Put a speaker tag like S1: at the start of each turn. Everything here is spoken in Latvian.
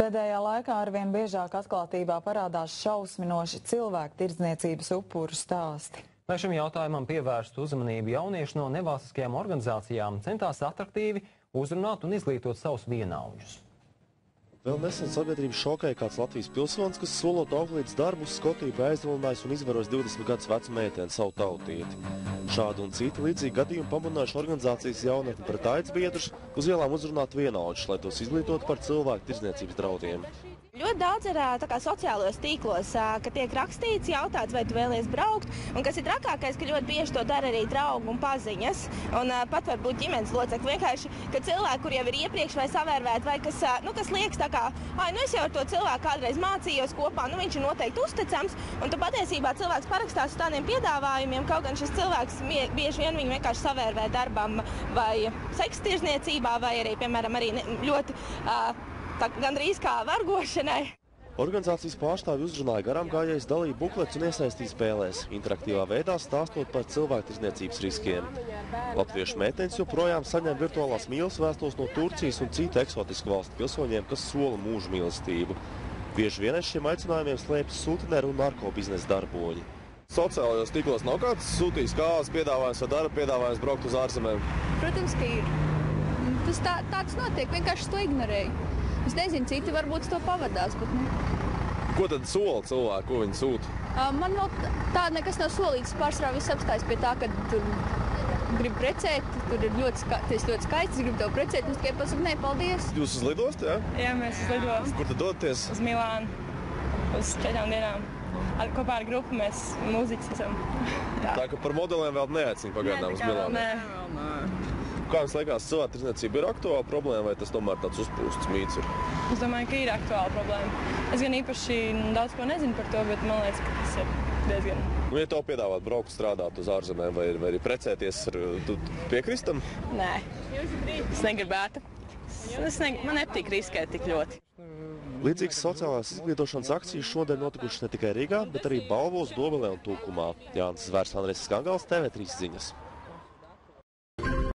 S1: Pēdējā laikā arvien biežāk atklātībā parādās šausminoši cilvēku tirdzniecības upuru stāsti.
S2: Lai šim jautājumam pievērstu uzmanību, jaunieši no nevalstiskajām organizācijām centās atraktīvi uzrunāt un izglītot savus vienaudžus.
S3: Vēl nesen sabiedrību šokēja kāds Latvijas pilsonis, kas solot auklītes darbu uz Skotiju aizvilinājis un izvaros 20 gadus vecu meiteni, savu tautieti. Šādu un citu līdzīgi gadījumu pamudinājuši organizācijas jaunatni pret aids biedrus uz ielām uzrunāt vienaudžus, lai tos izglītotu par cilvēku tirdzniecības draudiem.
S4: Ļoti daudz ir sociālos tīklos, ka tiek rakstīts, jautāts, vai tu vēlies braukt, un kas ir trakākais, ka ļoti bieži to dara arī draugi un paziņas, un pat varbūt ģimenes locekļi. Vienkārši, ka cilvēki, kur jau ir iepriekš vai savērvēti, vai kas liekas tā kā, es jau ar to cilvēku kādreiz mācījos kopā, viņš ir noteikti uzticams, un tu patiesībā cilvēks parakstās uz tādiem piedāvājumiem, kaut gan šis cilvēks bieži vien viņu vienkārši savērvē darbam vai sekstirzniecībā, vai arī, piemēram, arī ļoti gandrīz kā vergošanai.
S3: Organizācijas pārstāvi uzrunāja garām gājējus dalību buklets un iesaistīja spēlēs, interaktīvā veidā stāstot par cilvēku tirdzniecības riskiem. Latviešu meitenes joprojām saņem virtuālās mīlas vēstules no Turcijas un citu eksotisku valstu pilsoņiem, kas sola mūžu mīlestību. Bieži vien aiz šiem aicinājumiem slēpjas suteneru un narkobiznesa darboņi.
S5: Sociālajos tīklos nav kāds sūtījis kāds piedāvājums vai darba piedāvājums braukt uz ārzemēm?
S6: Protams, ka ir. Tas notiek, vienkārši to ignorēju. Es nezinu, citi varbūt to pavadās, bet ne.
S5: Ko tad sola cilvēku, ko viņi sūta?
S6: Man vēl tā nekas nav solīts. Pārsvarā viss apstājas pie tā, ka tur grib precēt, tur ir ļoti skaists, grib tev precēt, un tikai pasaka, nē, paldies.
S5: Jūs uz lidostu, jā?
S7: Jā, mēs uz lidostu.
S5: Kur tad dodaties?
S7: Uz Milānu, uz 4 dienām. Kopā ar grupu mēs mūziķis esam.
S5: Tā ka par modeliem vēl neaicina pagaidām uz Milānu?
S7: Nē.
S5: Kā jums liekas, cilvēku tirdzniecība ir aktuāla problēma, vai tas tomēr tāds uzpūsts mīts ir?
S7: Es domāju, ka ir aktuāla problēma. Es gan īpaši daudz ko nezinu par to, bet man liekas, ka tas ir diezgan.
S5: Ja tev piedāvāt braukt strādāt uz ārzemēm vai arī precēties, tu piekristam?
S7: Nē, es negribētu. Man nepatīk riskēt tik ļoti.
S3: Līdzīgas sociālās izglītošanas akcijas šodien notikušas ne tikai Rīgā, bet arī Balvos, Dobelē un Tūkumā. Jānis Zvērs, Andrejs Skangals, TV3 ziņas.